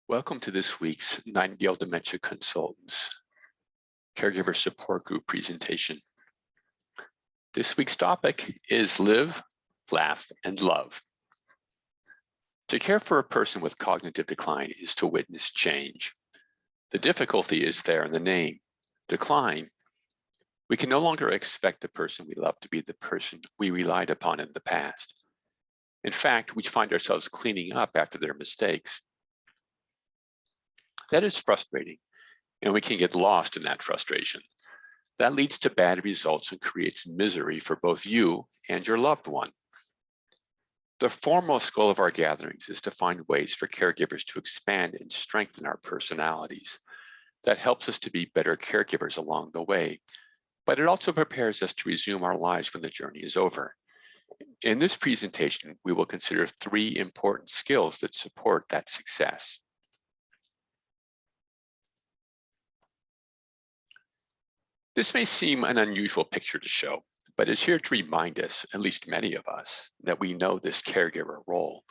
Welcome to this week's Nightingale Dementia Consultants Caregiver Support Group presentation. This week's topic is Live, Laugh, and Love. To care for a person with cognitive decline is to witness change. The difficulty is there in the name, decline. We can no longer expect the person we love to be the person we relied upon in the past. In fact, we find ourselves cleaning up after their mistakes. That is frustrating, and we can get lost in that frustration. That leads to bad results and creates misery for both you and your loved one. The foremost goal of our gatherings is to find ways for caregivers to expand and strengthen our personalities. That helps us to be better caregivers along the way, but it also prepares us to resume our lives when the journey is over. In this presentation, we will consider 3 important skills that support that success. This may seem an unusual picture to show, but it's here to remind us, at least many of us, that we know this caregiver role.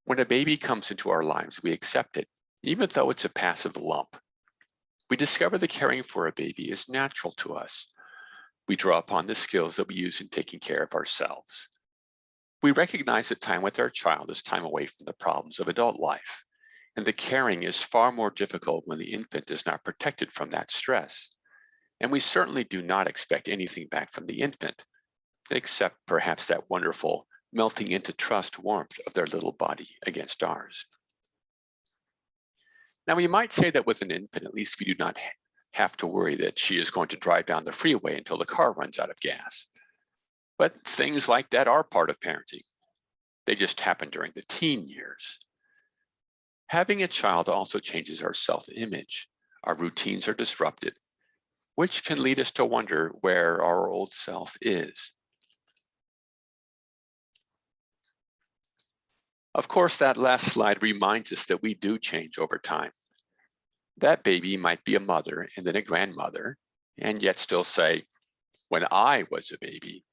When a baby comes into our lives, we accept it, even though it's a passive lump. We discover that caring for a baby is natural to us. We draw upon the skills that we use in taking care of ourselves. We recognize that time with our child is time away from the problems of adult life, and the caring is far more difficult when the infant is not protected from that stress. And we certainly do not expect anything back from the infant, except perhaps that wonderful melting into trust warmth of their little body against ours. Now, we might say that with an infant, at least we do not have to worry that she is going to drive down the freeway until the car runs out of gas. But things like that are part of parenting. They just happen during the teen years. Having a child also changes our self-image. Our routines are disrupted, which can lead us to wonder where our old self is. Of course, that last slide reminds us that we do change over time. That baby might be a mother and then a grandmother, and yet still say, when I was a baby.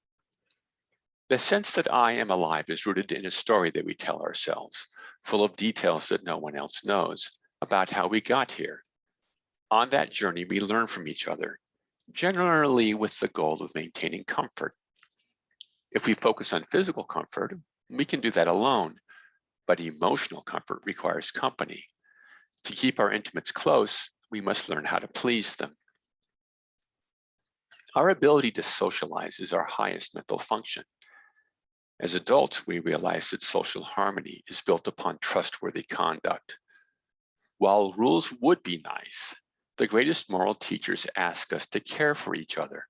The sense that I am alive is rooted in a story that we tell ourselves, full of details that no one else knows about how we got here. On that journey, we learn from each other, generally with the goal of maintaining comfort. If we focus on physical comfort, we can do that alone, but emotional comfort requires company. To keep our intimates close, we must learn how to please them. Our ability to socialize is our highest mental function. As adults, we realize that social harmony is built upon trustworthy conduct. While rules would be nice, the greatest moral teachers ask us to care for each other.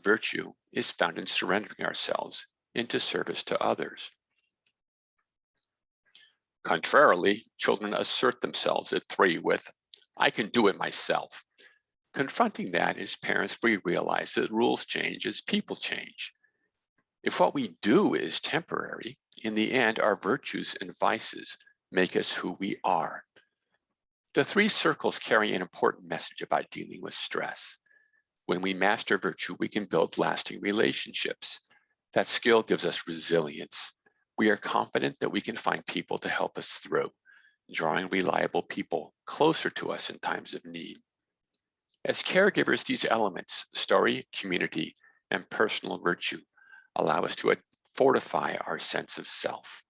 Virtue is found in surrendering ourselves into service to others. Contrarily, children assert themselves at 3 with, I can do it myself. Confronting that as parents, we realize that rules change as people change. If what we do is temporary, in the end, our virtues and vices make us who we are. The 3 circles carry an important message about dealing with stress. When we master virtue, we can build lasting relationships. That skill gives us resilience. We are confident that we can find people to help us through, drawing reliable people closer to us in times of need. As caregivers, these elements, story, community, and personal virtue, allow us to fortify our sense of self.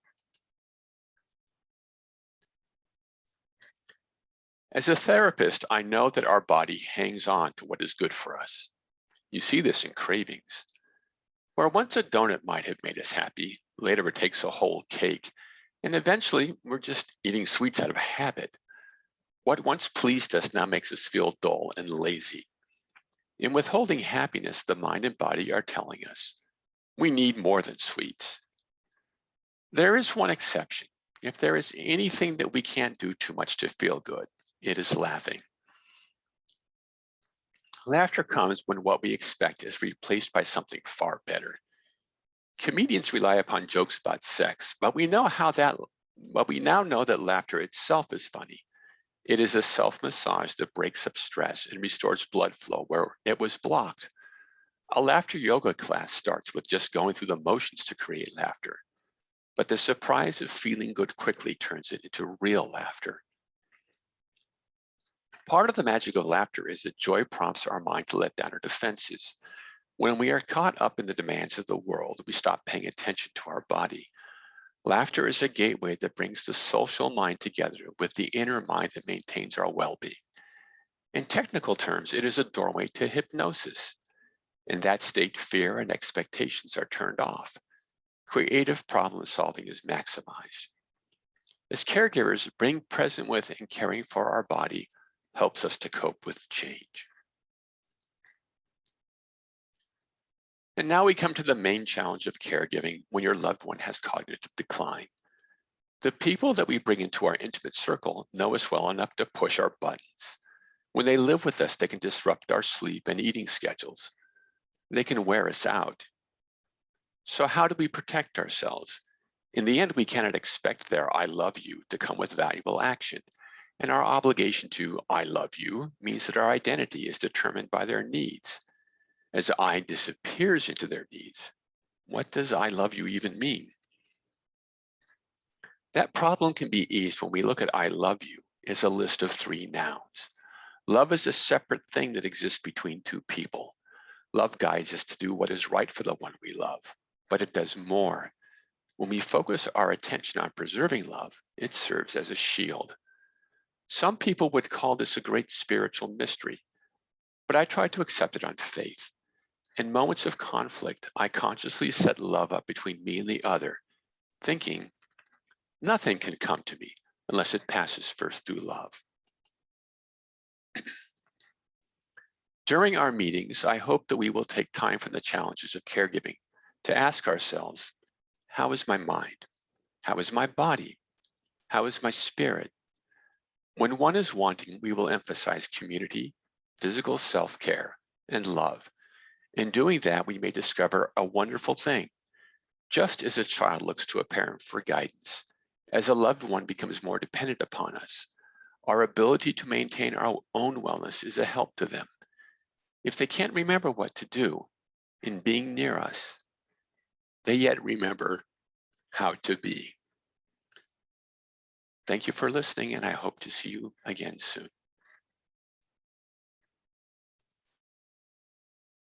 As a therapist, I know that our body hangs on to what is good for us. You see this in cravings. Where once a donut might have made us happy, later it takes a whole cake, and eventually we're just eating sweets out of habit. What once pleased us now makes us feel dull and lazy. In withholding happiness, the mind and body are telling us, we need more than sweets. There is one exception. If there is anything that we can't do too much to feel good, it is laughing. Laughter comes when what we expect is replaced by something far better. Comedians rely upon jokes about sex, but we now know that laughter itself is funny. It is a self-massage that breaks up stress and restores blood flow where it was blocked. A laughter yoga class starts with just going through the motions to create laughter. But the surprise of feeling good quickly turns it into real laughter, Part of the magic of laughter is that joy prompts our mind to let down our defenses. When we are caught up in the demands of the world, we stop paying attention to our body. Laughter is a gateway that brings the social mind together with the inner mind that maintains our well-being. In technical terms, it is a doorway to hypnosis. In that state, fear and expectations are turned off. Creative problem solving is maximized. As caregivers, being present with and caring for our body helps us to cope with change. And now we come to the main challenge of caregiving when your loved one has cognitive decline. The people that we bring into our intimate circle know us well enough to push our buttons. When they live with us, they can disrupt our sleep and eating schedules. They can wear us out. So how do we protect ourselves? In the end, we cannot expect their "I love you" to come with valuable action. And our obligation to "I love you" means that our identity is determined by their needs. As I disappears into their needs, what does "I love you" even mean? That problem can be eased when we look at "I love you" as a list of 3 nouns. Love is a separate thing that exists between 2 people. Love guides us to do what is right for the one we love, but it does more. When we focus our attention on preserving love, it serves as a shield. Some people would call this a great spiritual mystery, but I try to accept it on faith. In moments of conflict, I consciously set love up between me and the other, thinking, nothing can come to me unless it passes first through love. During our meetings, I hope that we will take time from the challenges of caregiving to ask ourselves, how is my mind? How is my body? How is my spirit? When one is wanting, we will emphasize community, physical self-care, and love. In doing that, we may discover a wonderful thing. Just as a child looks to a parent for guidance, as a loved one becomes more dependent upon us, our ability to maintain our own wellness is a help to them. If they can't remember what to do in being near us, they yet remember how to be. Thank you for listening, and I hope to see you again soon.